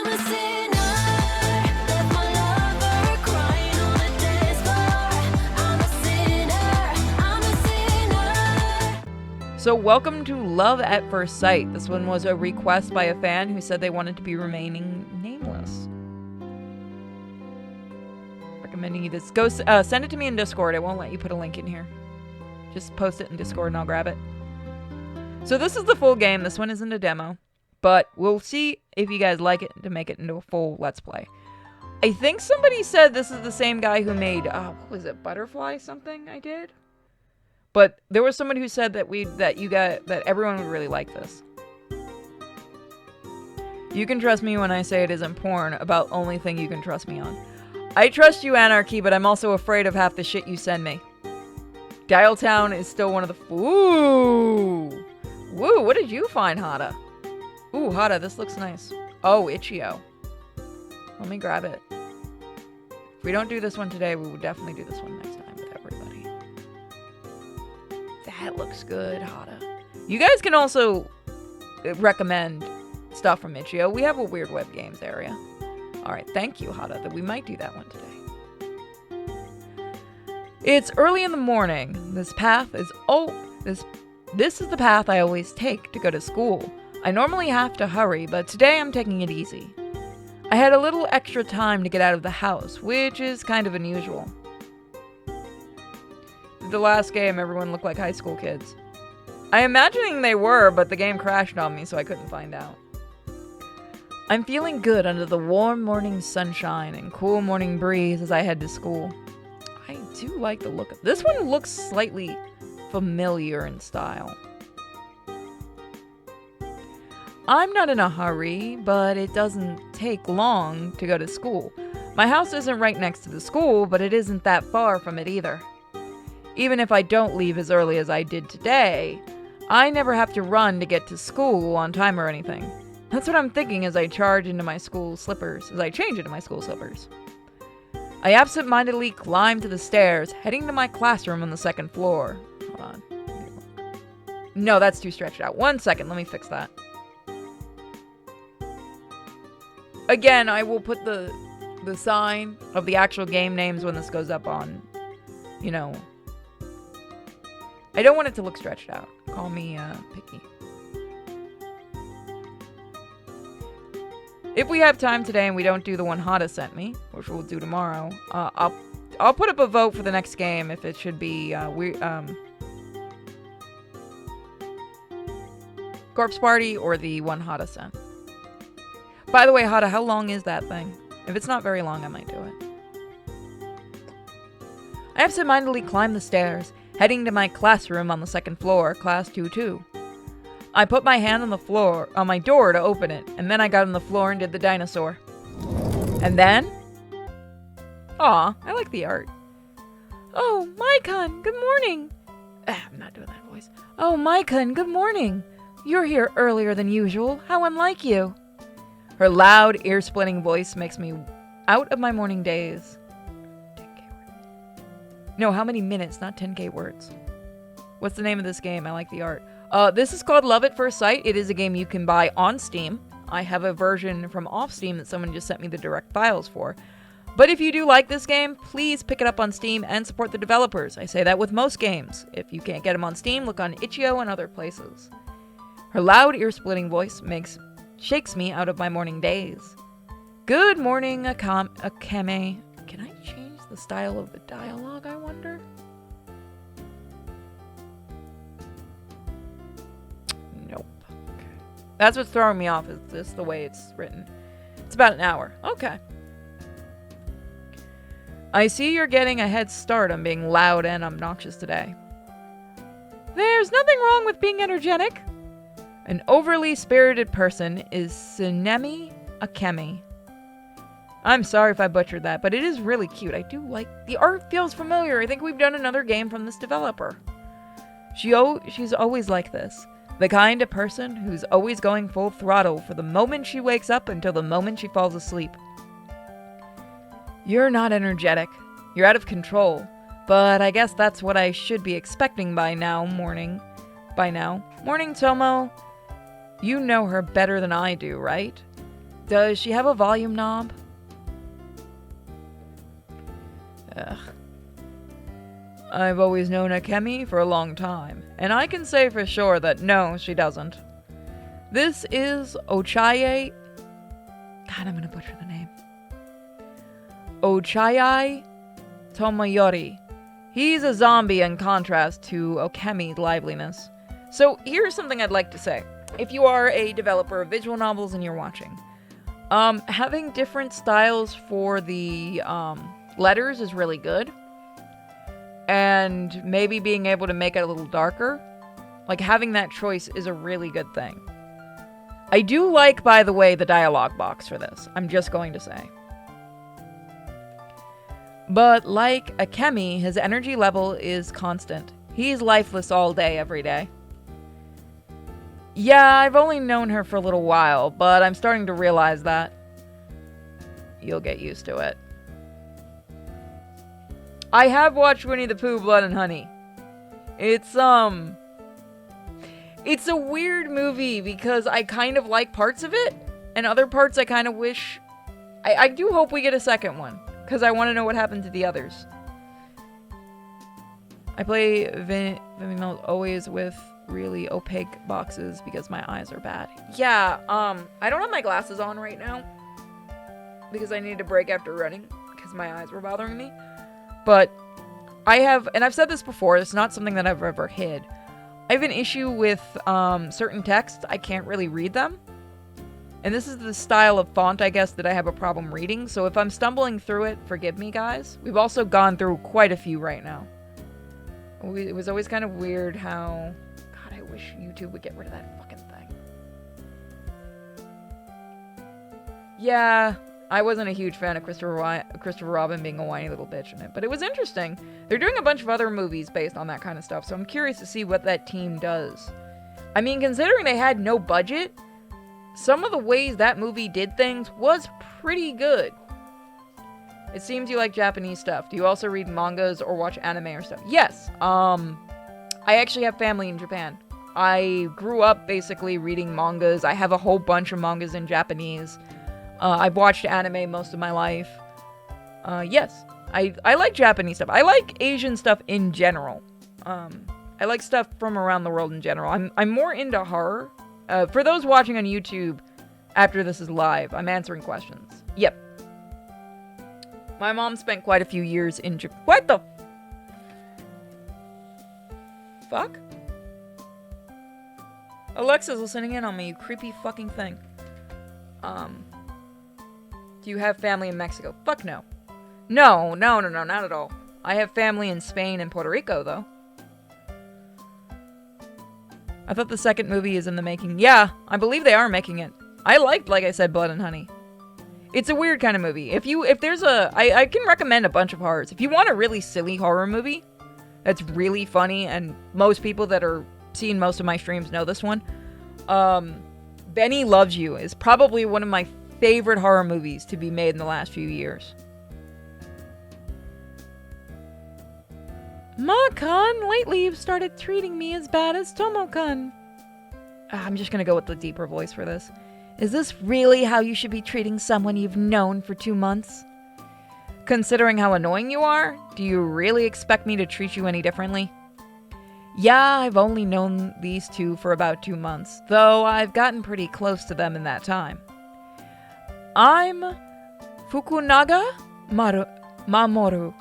a sinner, left my lover crying on the dance floor. I'm a sinner, I'm a sinner. So welcome to Love at First Sight. This one was a request by a fan who said they wanted to be remaining nameless. Recommending you this. Go send it to me in Discord. I won't let you put a link in here. Just post it in Discord and I'll grab it. So this is the full game. This one isn't a demo. But we'll see if you guys like it to make it into a full Let's Play. I think somebody said this is the same guy who made, what was it, Butterfly something I did? But there was someone who said that that everyone would really like this. You can trust me when I say it isn't porn, about only thing you can trust me on. I trust you, Anarchy, but I'm also afraid of half the shit you send me. Dialtown is still one of the... Ooh! Woo, what did you find, Hada? Ooh, Hada, this looks nice. Oh, Ichio. Let me grab it. If we don't do this one today, we will definitely do this one next time with everybody. That looks good, Hada. You guys can also recommend stuff from Ichio. We have a Weird Web Games area. Alright, thank you, Hada, that we might do that one today. It's early in the morning. This path is... This is the path I always take to go to school. I normally have to hurry, but today I'm taking it easy. I had a little extra time to get out of the house, which is kind of unusual. The last game, everyone looked like high school kids. I'm imagining they were, but the game crashed on me, so I couldn't find out. I'm feeling good under the warm morning sunshine and cool morning breeze as I head to school. I do like the look of this one. Looks slightly familiar in style. I'm not in a hurry, but it doesn't take long to go to school. My house isn't right next to the school, but it isn't that far from it either. Even if I don't leave as early as I did today, I never have to run to get to school on time or anything. That's what I'm thinking as I change into my school slippers. I absent-mindedly climb to the stairs, heading to my classroom on the second floor. Hold on. No, that's too stretched out. 1 second, let me fix that. Again, I will put the sign of the actual game names when this goes up on, you know. I don't want it to look stretched out. Call me picky. If we have time today and we don't do the one Hada sent me, which we'll do tomorrow, I'll put up a vote for the next game if it should be Corpse Party or the one Hada sent. By the way, Hada, how long is that thing? If it's not very long, I might do it. I absentmindedly climbed the stairs, heading to my classroom on the second floor, class 2-2. I put my hand on my door to open it, and then I got on the floor and did the dinosaur. And then... Aw, I like the art. Oh, Maikon, good morning. I'm not doing that voice. Oh, Maikon, good morning. You're here earlier than usual. How unlike you. Her loud, ear-splitting voice makes me out of my morning daze. 10K words. No, how many minutes, not 10K words. What's the name of this game? I like the art. This is called Love at First Sight. It is a game you can buy on Steam. I have a version from off Steam that someone just sent me the direct files for. But if you do like this game, please pick it up on Steam and support the developers. I say that with most games. If you can't get them on Steam, look on Itch.io and other places. Her loud, ear-splitting voice shakes me out of my morning daze. Good morning, Akame. Can I change the style of the dialogue, I wonder? Nope. That's what's throwing me off, is this the way it's written. It's about an hour. Okay. I see you're getting a head start on being loud and obnoxious today. There's nothing wrong with being energetic. An overly spirited person is Tsunemi Akemi. I'm sorry if I butchered that, but it is really cute. I do like... The art feels familiar. I think we've done another game from this developer. She's always like this. The kind of person who's always going full throttle from the moment she wakes up until the moment she falls asleep. You're not energetic. You're out of control. But I guess that's what I should be expecting by now. Morning, Tomo. You know her better than I do, right? Does she have a volume knob? Ugh. I've always known Akemi for a long time, and I can say for sure that no, she doesn't. This is Ochaye... God, I'm gonna butcher the name. Ochaye Tomoyori. He's a zombie in contrast to Okemi's liveliness. So here's something I'd like to say. If you are a developer of visual novels and you're watching, having different styles for the letters is really good. And maybe being able to make it a little darker, like having that choice is a really good thing. I do like, by the way, the dialogue box for this. I'm just going to say. But like Akemi, his energy level is constant. He's lifeless all day, every day. Yeah, I've only known her for a little while, but I'm starting to realize that. You'll get used to it. I have watched Winnie the Pooh, Blood and Honey. It's a weird movie because I kind of like parts of it, and other parts I kind of wish... I do hope we get a second one, because I want to know what happened to the others. I play Vimeo always with really opaque boxes because my eyes are bad. Yeah, I don't have my glasses on right now because I needed a break after running because my eyes were bothering me. But I have, and I've said this before, it's not something that I've ever hid. I have an issue with certain texts. I can't really read them. And this is the style of font, I guess, that I have a problem reading. So if I'm stumbling through it, forgive me, guys. We've also gone through quite a few right now. It was always kind of weird how... God, I wish YouTube would get rid of that fucking thing. Yeah, I wasn't a huge fan of Christopher Robin being a whiny little bitch in it, but it was interesting. They're doing a bunch of other movies based on that kind of stuff, so I'm curious to see what that team does. I mean, considering they had no budget, some of the ways that movie did things was pretty good. It seems you like Japanese stuff. Do you also read mangas or watch anime or stuff? Yes. I actually have family in Japan. I grew up basically reading mangas. I have a whole bunch of mangas in Japanese. I've watched anime most of my life. Yes. I like Japanese stuff. I like Asian stuff in general. I like stuff from around the world in general. I'm more into horror. For those watching on YouTube after this is live, I'm answering questions. Yep. My mom spent quite a few years in Japan. What the fuck? Alexa's listening in on me, you creepy fucking thing. Do you have family in Mexico? Fuck no. No, not at all. I have family in Spain and Puerto Rico, though. I thought the second movie is in the making. Yeah, I believe they are making it. I liked, like I said, Blood and Honey. It's a weird kind of movie. If there's I can recommend a bunch of horrors. If you want a really silly horror movie that's really funny, and most people that are seeing most of my streams know this one, Benny Loves You is probably one of my favorite horror movies to be made in the last few years. Ma-kun, lately you've started treating me as bad as Tomo-kun. I'm just gonna go with the deeper voice for this. Is this really how you should be treating someone you've known for 2 months? Considering how annoying you are, do you really expect me to treat you any differently? Yeah, I've only known these two for about 2 months, though I've gotten pretty close to them in that time. I'm Fukunaga Mamoru.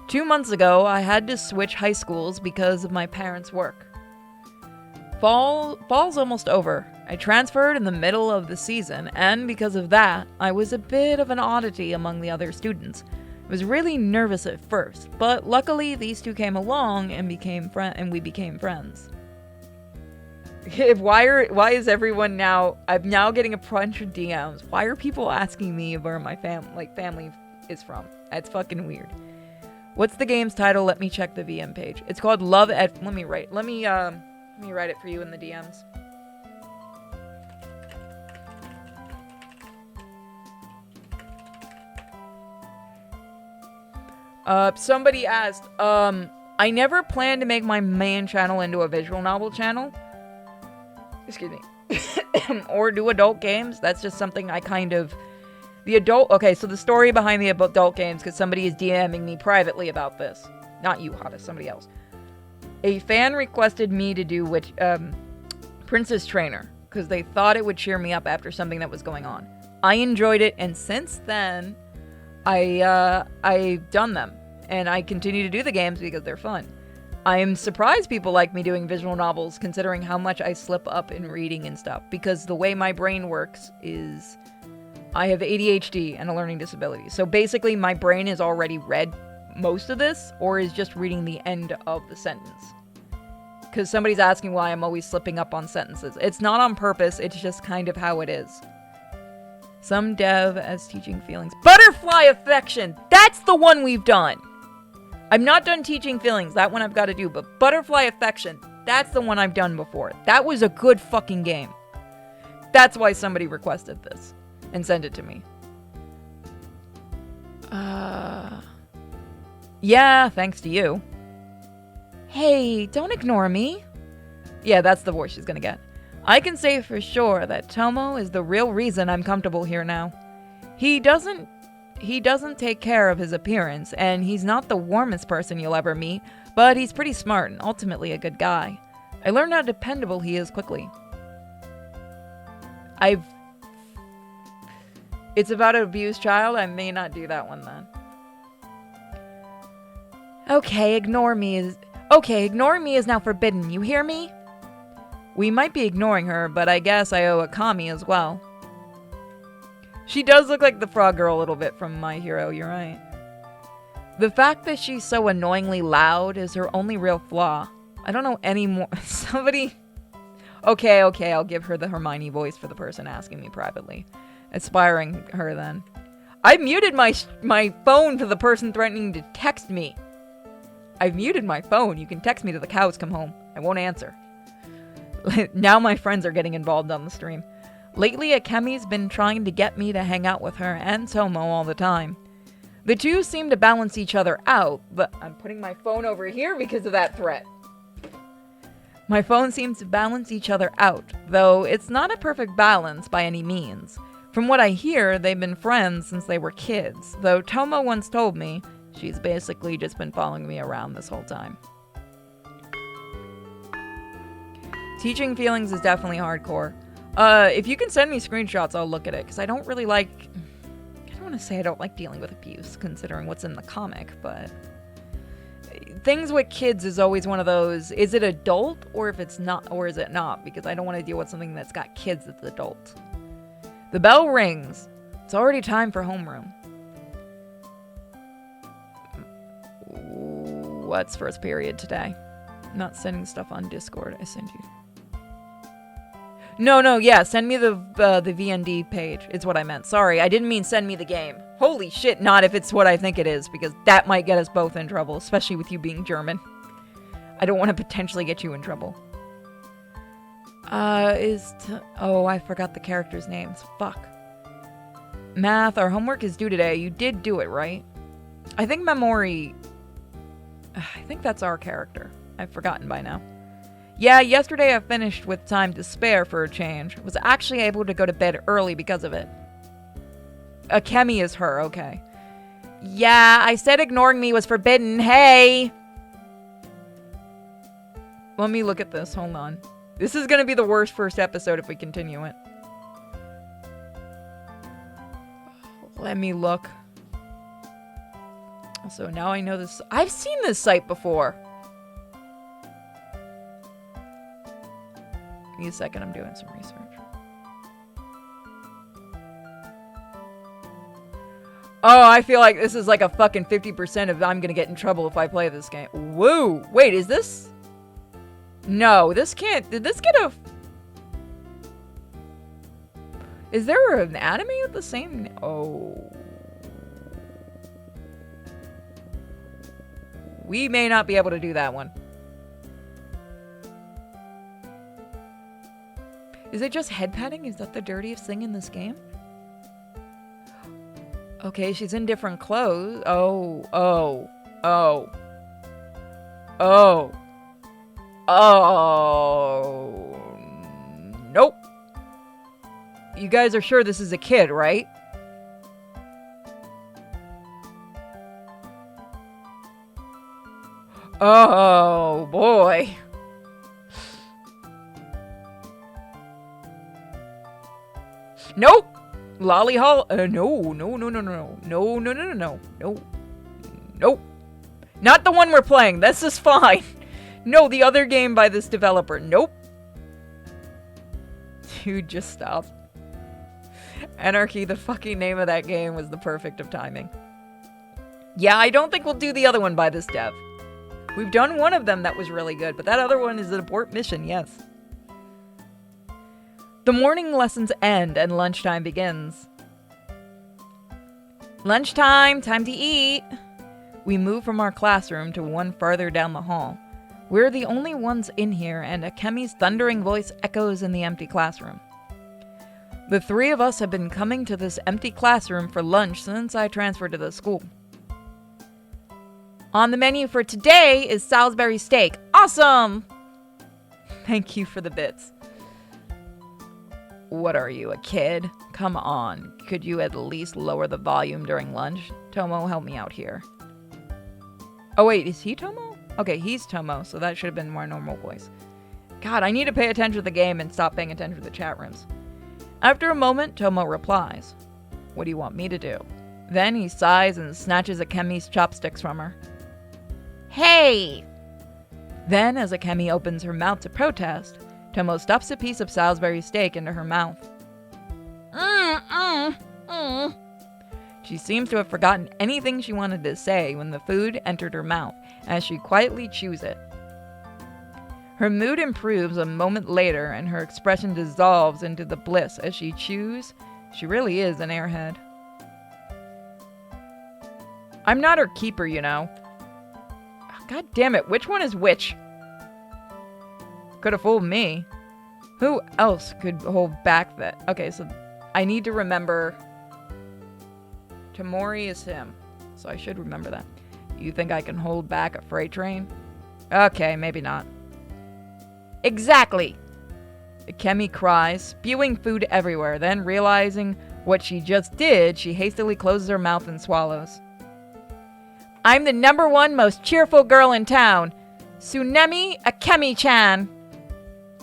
2 months ago, I had to switch high schools because of my parents' work. Fall's almost over. I transferred in the middle of the season, and because of that, I was a bit of an oddity among the other students. I was really nervous at first, but luckily these two came along and we became friends. Why is everyone now... I'm now getting a bunch of DMs. Why are people asking me where my family is from? That's fucking weird. What's the game's title? Let me check the VM page. It's called Love at... Let me write it for you in the DMs. Somebody asked, I never planned to make my main channel into a visual novel channel. Excuse me. or do adult games. That's just something I kind of... Okay, so the story behind the adult games, because somebody is DMing me privately about this. Not you, Hada, somebody else. A fan requested me to do Princess Trainer, because they thought it would cheer me up after something that was going on. I enjoyed it, and since then, I've done them. And I continue to do the games because they're fun. I am surprised people like me doing visual novels, considering how much I slip up in reading and stuff. Because the way my brain works is... I have ADHD and a learning disability. So basically, my brain has already read most of this, or is just reading the end of the sentence. Because somebody's asking why I'm always slipping up on sentences. It's not on purpose, it's just kind of how it is. Some dev as teaching feelings. Butterfly affection! That's the one we've done! I've not done teaching feelings, that one I've got to do, but butterfly affection, that's the one I've done before. That was a good fucking game. That's why somebody requested this and sent it to me. Yeah, thanks to you. Hey, don't ignore me. Yeah, that's the voice she's gonna get. I can say for sure that Tomo is the real reason I'm comfortable here now. He doesn't take care of his appearance, and he's not the warmest person you'll ever meet, but he's pretty smart and ultimately a good guy. I learned how dependable he is quickly. It's about an abused child. I may not do that one then. Okay, ignoring me is now forbidden. You hear me? We might be ignoring her, but I guess I owe Akami as well. She does look like the frog girl a little bit from My Hero, you're right. The fact that she's so annoyingly loud is her only real flaw. I don't know any more. Somebody... Okay, I'll give her the Hermione voice for the person asking me privately. Aspiring her then. I muted my phone for the person threatening to text me. I've muted my phone. You can text me till the cows come home. I won't answer. Now my friends are getting involved on the stream. Lately, Akemi's been trying to get me to hang out with her and Tomo all the time. The two seem to balance each other out, but I'm putting my phone over here because of that threat. My phone seems to balance each other out, though it's not a perfect balance by any means. From what I hear, they've been friends since they were kids, though Tomo once told me she's basically just been following me around this whole time. Teaching feelings is definitely hardcore. If you can send me screenshots, I'll look at it, because I don't really like... I don't want to say I don't like dealing with abuse, considering what's in the comic, but... Things with kids is always one of those, is it adult, or if it's not, or is it not? Because I don't want to deal with something that's got kids that's adult. The bell rings. It's already time for homeroom. What's first period today? I'm not sending stuff on Discord. I send you. No, yeah, send me the VND page. Is what I meant. Sorry, I didn't mean send me the game. Holy shit, not if it's what I think it is, because that might get us both in trouble, especially with you being German. I don't want to potentially get you in trouble. Oh, I forgot the characters' names. Fuck. Math, our homework is due today. You did do it, right? I think Memori... I think that's our character. I've forgotten by now. Yeah, yesterday I finished with time to spare for a change. Was actually able to go to bed early because of it. Akemi is her, okay. Yeah, I said ignoring me was forbidden. Hey! Let me look at this. Hold on. This is gonna be the worst first episode if we continue it. Let me look. So now I know this. I've seen this site before. Give me a second, I'm doing some research. Oh, I feel like this is like a fucking 50% of I'm gonna get in trouble if I play this game. Whoa! Wait, is this? No, this can't. Did this get a... Is there an anime with the same... Oh. We may not be able to do that one. Is it just head patting? Is that the dirtiest thing in this game? Okay, she's in different clothes. Oh. Nope. You guys are sure this is a kid, right? Oh, boy. Nope. Lolly Hall. No. Nope. Not the one we're playing. This is fine. No, the other game by this developer. Nope. Dude, just stop. Anarchy, the fucking name of that game, was the perfect of timing. Yeah, I don't think we'll do the other one by this dev. We've done one of them that was really good, but that other one is an abort mission, yes. The morning lessons end and lunchtime begins. Lunchtime, time to eat. We move from our classroom to one farther down the hall. We're the only ones in here, and Akemi's thundering voice echoes in the empty classroom. The three of us have been coming to this empty classroom for lunch since I transferred to the school. On the menu for today is Salisbury steak. Awesome! Thank you for the bits. What are you, a kid? Come on. Could you at least lower the volume during lunch? Tomo, help me out here. Oh wait, is he Tomo? Okay, he's Tomo, so that should have been my normal voice. God, I need to pay attention to the game and stop paying attention to the chat rooms. After a moment, Tomo replies. What do you want me to do? Then he sighs and snatches Akemi's chopsticks from her. Hey! Then, as Akemi opens her mouth to protest, Tomo stuffs a piece of Salisbury steak into her mouth. She seems to have forgotten anything she wanted to say when the food entered her mouth, as she quietly chews it. Her mood improves a moment later, and her expression dissolves into the bliss as she chews. She really is an airhead. I'm not her keeper, you know. God damn it, which one is which? Could have fooled me. Who else could hold back that? Okay, so I need to remember. Tamori is him, so I should remember that. You think I can hold back a freight train? Okay, maybe not. Exactly! Akemi cries, spewing food everywhere, then realizing what she just did, she hastily closes her mouth and swallows. I'm the #1 most cheerful girl in town, Tsunemi Akemi-chan.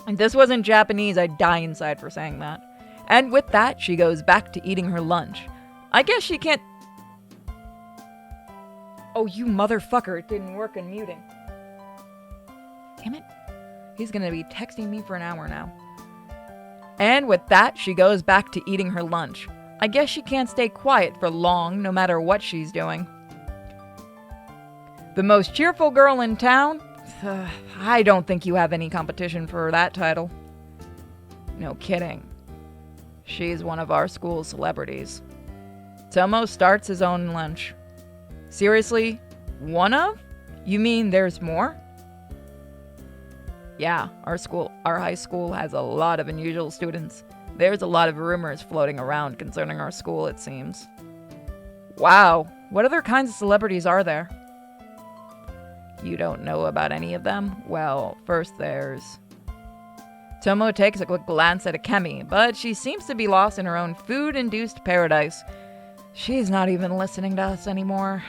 If this wasn't Japanese, I'd die inside for saying that. And with that, she goes back to eating her lunch. I guess she can't... Oh, you motherfucker, it didn't work in muting. Damn it. He's gonna be texting me for an hour now. And with that, she goes back to eating her lunch. I guess she can't stay quiet for long, no matter what she's doing. The most cheerful girl in town? I don't think you have any competition for that title. No kidding. She's one of our school's celebrities. Tomo starts his own lunch. Seriously? One of? You mean there's more? Yeah, our high school has a lot of unusual students. There's a lot of rumors floating around concerning our school, it seems. Wow, what other kinds of celebrities are there? You don't know about any of them? Well, first there's... Tomo takes a quick glance at Akemi, but she seems to be lost in her own food-induced paradise. She's not even listening to us anymore.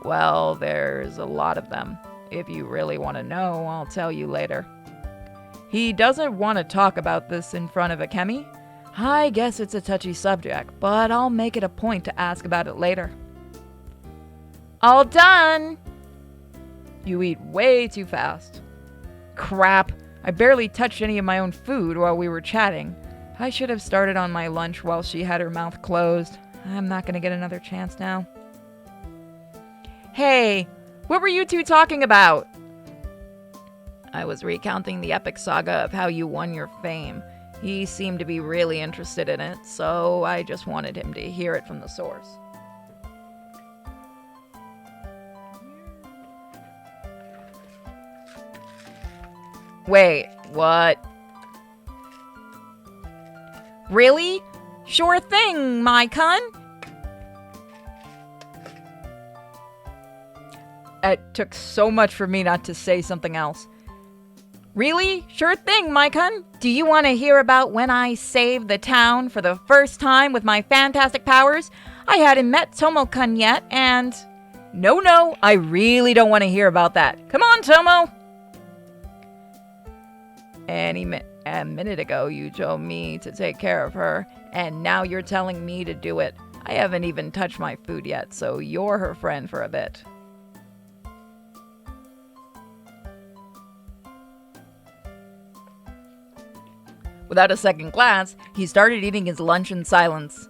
Well, there's a lot of them. If you really want to know, I'll tell you later. He doesn't want to talk about this in front of Akemi. I guess it's a touchy subject, but I'll make it a point to ask about it later. All done! You eat way too fast. Crap, I barely touched any of my own food while we were chatting. I should have started on my lunch while she had her mouth closed. I'm not gonna get another chance now. Hey, what were you two talking about? I was recounting the epic saga of how you won your fame. He seemed to be really interested in it, so I just wanted him to hear it from the source. Wait, what? Really? Sure thing, my cun. It took so much for me not to say something else. Really? Sure thing, Maikun. Do you want to hear about when I saved the town for the first time with my fantastic powers? I hadn't met Tomo-kun yet, and... No, I really don't want to hear about that. Come on, Tomo! A minute ago, you told me to take care of her, and now you're telling me to do it. I haven't even touched my food yet, so you're her friend for a bit. Without a second glance, he started eating his lunch in silence.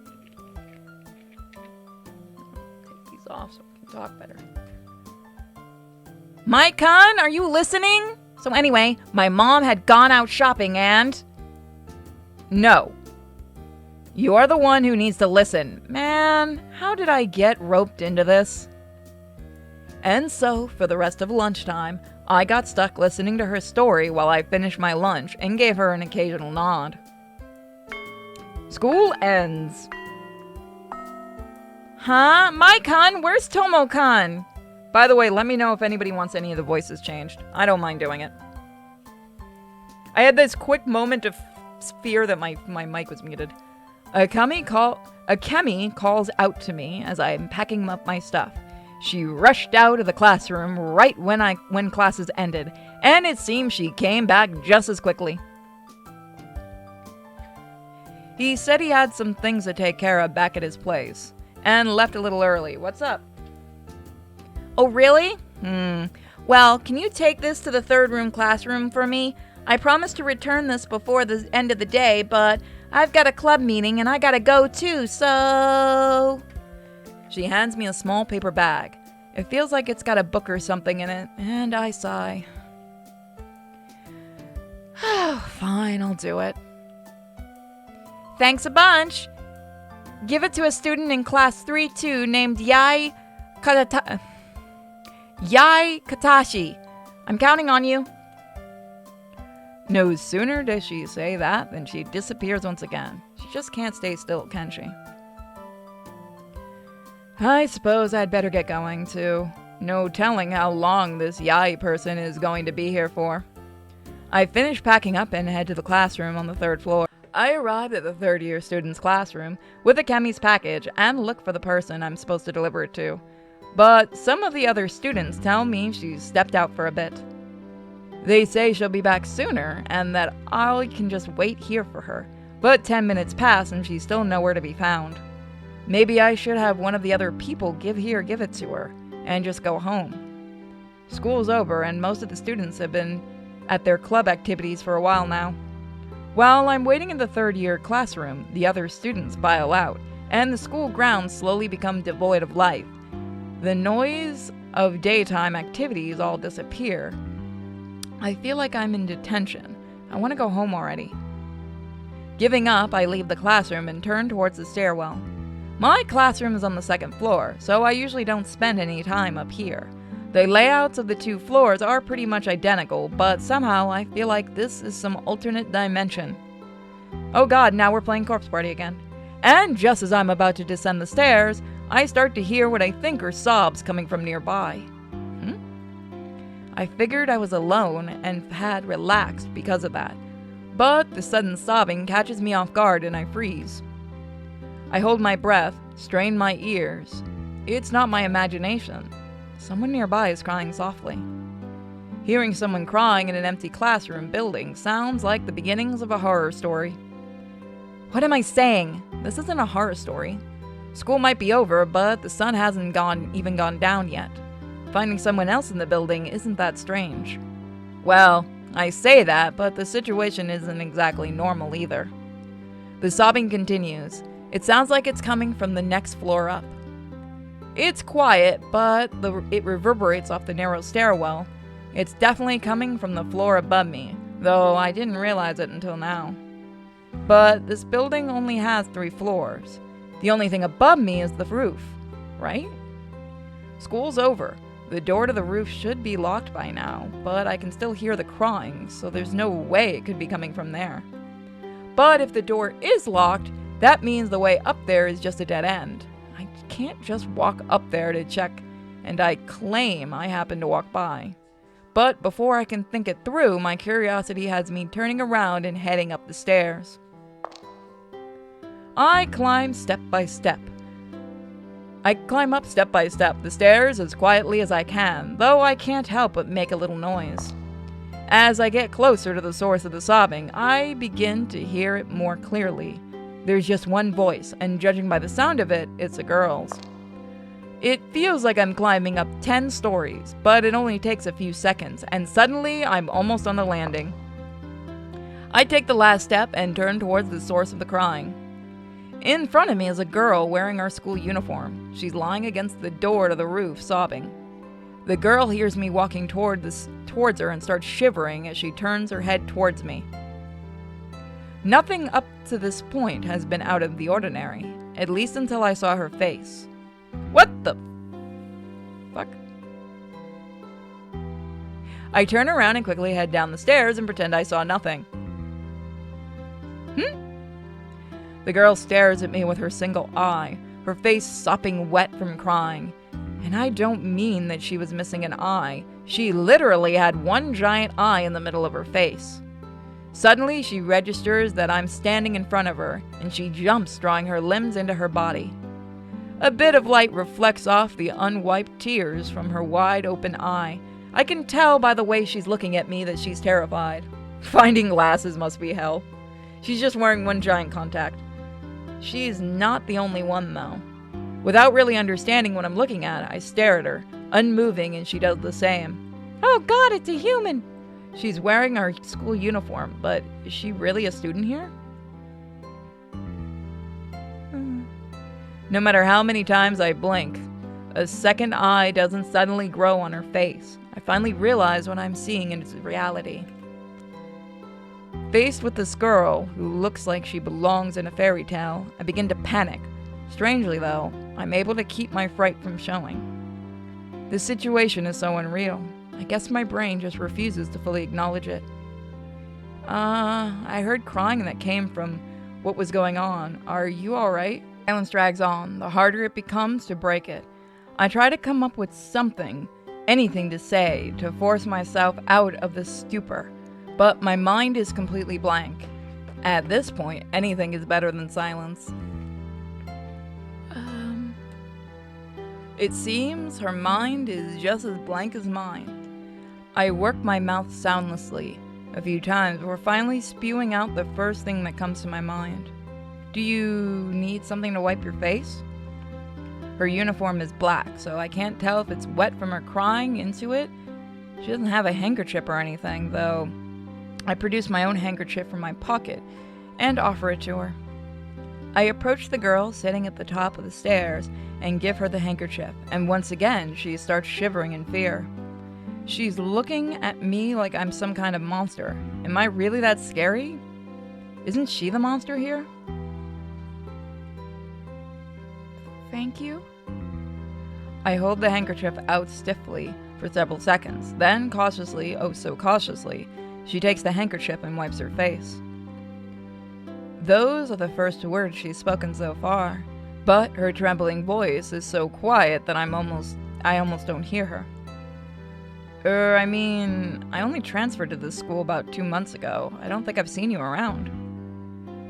Take these off so I can talk better. Maikun, are you listening? So anyway, my mom had gone out shopping and... No. You're the one who needs to listen. Man, how did I get roped into this? And so, for the rest of lunchtime, I got stuck listening to her story while I finished my lunch and gave her an occasional nod. School ends. Huh? Maikun, where's Tomo-kun? By the way, let me know if anybody wants any of the voices changed. I don't mind doing it. I had this quick moment of fear that my mic was muted. A Kemi calls out to me as I'm packing up my stuff. She rushed out of the classroom right when classes ended, and it seems she came back just as quickly. He said he had some things to take care of back at his place, and left a little early. What's up? Oh, really? Well, can you take this to the third room classroom for me? I promised to return this before the end of the day, but I've got a club meeting and I gotta go too, so... She hands me a small paper bag. It feels like it's got a book or something in it, and I sigh. Fine, I'll do it. Thanks a bunch. Give it to a student in class 3-2 named Yai Katashi. I'm counting on you. No sooner does she say that than she disappears once again. She just can't stay still, can she? I suppose I'd better get going, too. No telling how long this Yai person is going to be here for. I finish packing up and head to the classroom on the third floor. I arrived at the third-year student's classroom with Akemi's package and look for the person I'm supposed to deliver it to. But some of the other students tell me she's stepped out for a bit. They say she'll be back sooner and that I can just wait here for her. But 10 minutes pass and she's still nowhere to be found. Maybe I should have one of the other people give it to her, and just go home. School's over, and most of the students have been at their club activities for a while now. While I'm waiting in the third-year classroom, the other students file out, and the school grounds slowly become devoid of life. The noise of daytime activities all disappear. I feel like I'm in detention. I want to go home already. Giving up, I leave the classroom and turn towards the stairwell. My classroom is on the second floor, so I usually don't spend any time up here. The layouts of the two floors are pretty much identical, but somehow I feel like this is some alternate dimension. Oh god, now we're playing Corpse Party again. And just as I'm about to descend the stairs, I start to hear what I think are sobs coming from nearby. I figured I was alone and had relaxed because of that. But the sudden sobbing catches me off guard and I freeze. I hold my breath, strain my ears. It's not my imagination. Someone nearby is crying softly. Hearing someone crying in an empty classroom building sounds like the beginnings of a horror story. What am I saying? This isn't a horror story. School might be over, but the sun hasn't even gone down yet. Finding someone else in the building isn't that strange. Well, I say that, but the situation isn't exactly normal either. The sobbing continues. It sounds like it's coming from the next floor up. It's quiet, but it reverberates off the narrow stairwell. It's definitely coming from the floor above me, though I didn't realize it until now. But this building only has 3 floors. The only thing above me is the roof, right? School's over. The door to the roof should be locked by now, but I can still hear the crying, so there's no way it could be coming from there. But if the door is locked, that means the way up there is just a dead end. I can't just walk up there to check, and I claim I happened to walk by. But before I can think it through, my curiosity has me turning around and heading up the stairs. I climb up step by step the stairs as quietly as I can, though I can't help but make a little noise. As I get closer to the source of the sobbing, I begin to hear it more clearly. There's just one voice, and judging by the sound of it, it's a girl's. It feels like I'm climbing up 10 stories, but it only takes a few seconds, and suddenly I'm almost on the landing. I take the last step and turn towards the source of the crying. In front of me is a girl wearing our school uniform. She's lying against the door to the roof, sobbing. The girl hears me walking towards her and starts shivering as she turns her head towards me. Nothing up to this point has been out of the ordinary, at least until I saw her face. What the fuck? I turn around and quickly head down the stairs and pretend I saw nothing. The girl stares at me with her single eye, her face sopping wet from crying. And I don't mean that she was missing an eye. She literally had one giant eye in the middle of her face. Suddenly, she registers that I'm standing in front of her, and she jumps, drawing her limbs into her body. A bit of light reflects off the unwiped tears from her wide-open eye. I can tell by the way she's looking at me that she's terrified. Finding glasses must be hell. She's just wearing one giant contact. She's not the only one, though. Without really understanding what I'm looking at, I stare at her, unmoving, and she does the same. Oh god, it's a human! She's wearing our school uniform, but is she really a student here? No matter how many times I blink, a second eye doesn't suddenly grow on her face. I finally realize what I'm seeing is reality. Faced with this girl, who looks like she belongs in a fairy tale, I begin to panic. Strangely, though, I'm able to keep my fright from showing. The situation is so unreal. I guess my brain just refuses to fully acknowledge it. I heard crying that came from what was going on. Are you alright? Silence drags on, the harder it becomes to break it. I try to come up with something, anything to say, to force myself out of this stupor, but my mind is completely blank. At this point, anything is better than silence. It seems her mind is just as blank as mine. I work my mouth soundlessly a few times before finally spewing out the first thing that comes to my mind. Do you need something to wipe your face? Her uniform is black, so I can't tell if it's wet from her crying into it. She doesn't have a handkerchief or anything, though. I produce my own handkerchief from my pocket and offer it to her. I approach the girl sitting at the top of the stairs and give her the handkerchief, and once again she starts shivering in fear. She's looking at me like I'm some kind of monster. Am I really that scary? Isn't she the monster here? Thank you. I hold the handkerchief out stiffly for several seconds, then cautiously, oh so cautiously, she takes the handkerchief and wipes her face. Those are the first words she's spoken so far, but her trembling voice is so quiet that I almost don't hear her. I only transferred to this school about 2 months ago. I don't think I've seen you around.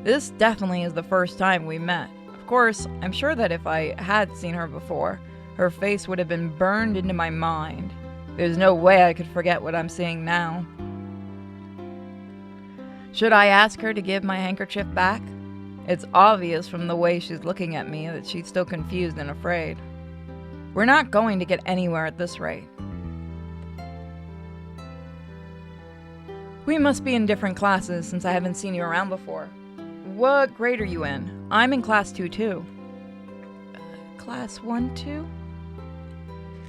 This definitely is the first time we met. Of course, I'm sure that if I had seen her before, her face would have been burned into my mind. There's no way I could forget what I'm seeing now. Should I ask her to give my handkerchief back? It's obvious from the way she's looking at me that she's still confused and afraid. We're not going to get anywhere at this rate. We must be in different classes since I haven't seen you around before. What grade are you in? I'm in class 2 too. Class 1 too?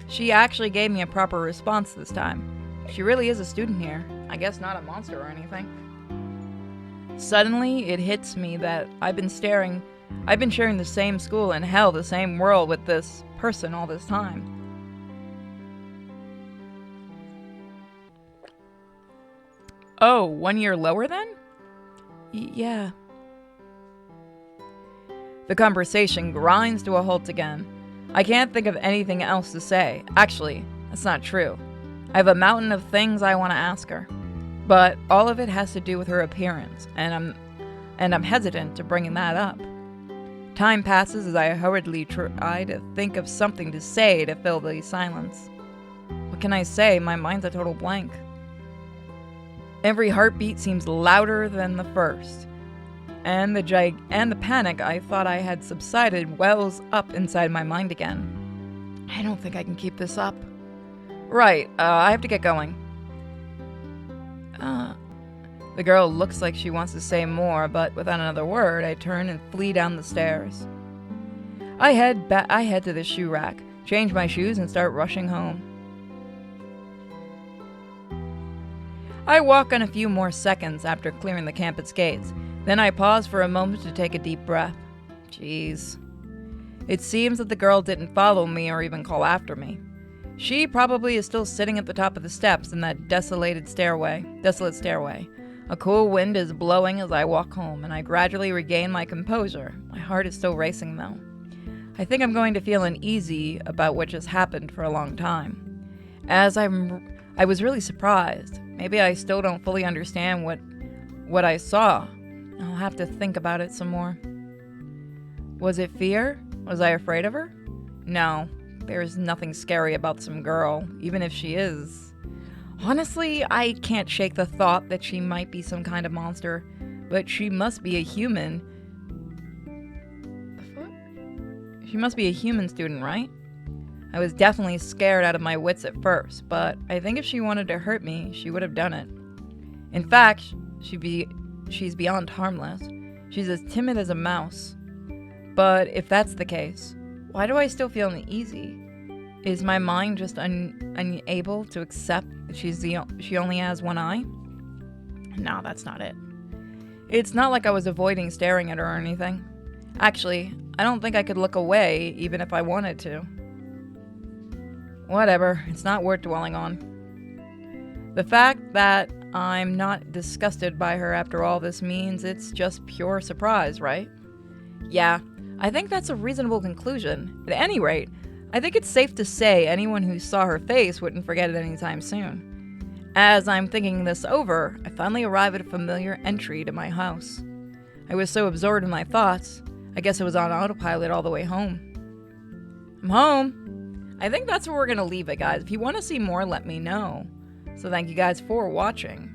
She actually gave me a proper response this time. She really is a student here. I guess not a monster or anything. Suddenly, it hits me that I've been sharing the same school and hell, the same world with this person all this time. Oh, 1 year lower then? Yeah. The conversation grinds to a halt again. I can't think of anything else to say. Actually, that's not true. I have a mountain of things I want to ask her, but all of it has to do with her appearance, and I'm hesitant to bringing that up. Time passes as I hurriedly try to think of something to say to fill the silence. What can I say? My mind's a total blank. Every heartbeat seems louder than the first, and the panic I thought I had subsided wells up inside my mind again. I don't think I can keep this up. Right, I have to get going. The girl looks like she wants to say more, but without another word, I turn and flee down the stairs. I head to the shoe rack, change my shoes, and start rushing home. I walk on a few more seconds after clearing the campus gates. Then I pause for a moment to take a deep breath. Jeez. It seems that the girl didn't follow me or even call after me. She probably is still sitting at the top of the steps in that desolate stairway. A cool wind is blowing as I walk home, and I gradually regain my composure. My heart is still racing, though. I think I'm going to feel uneasy about what just happened for a long time. I was really surprised. Maybe I still don't fully understand what I saw. I'll have to think about it some more. Was it fear? Was I afraid of her? No, there's nothing scary about some girl, even if she is. Honestly, I can't shake the thought that she might be some kind of monster, but she must be a human. The fuck? She must be a human student, right? I was definitely scared out of my wits at first, but I think if she wanted to hurt me, she would have done it. In fact, she's beyond harmless. She's as timid as a mouse. But if that's the case, why do I still feel uneasy? Is my mind just unable to accept that she only has one eye? No, that's not it. It's not like I was avoiding staring at her or anything. Actually, I don't think I could look away even if I wanted to. Whatever, it's not worth dwelling on. The fact that I'm not disgusted by her after all this means it's just pure surprise, right? Yeah, I think that's a reasonable conclusion. At any rate, I think it's safe to say anyone who saw her face wouldn't forget it anytime soon. As I'm thinking this over, I finally arrive at a familiar entry to my house. I was so absorbed in my thoughts, I guess I was on autopilot all the way home. I'm home. I think that's where we're going to leave it, guys. If you want to see more, let me know. So thank you guys for watching.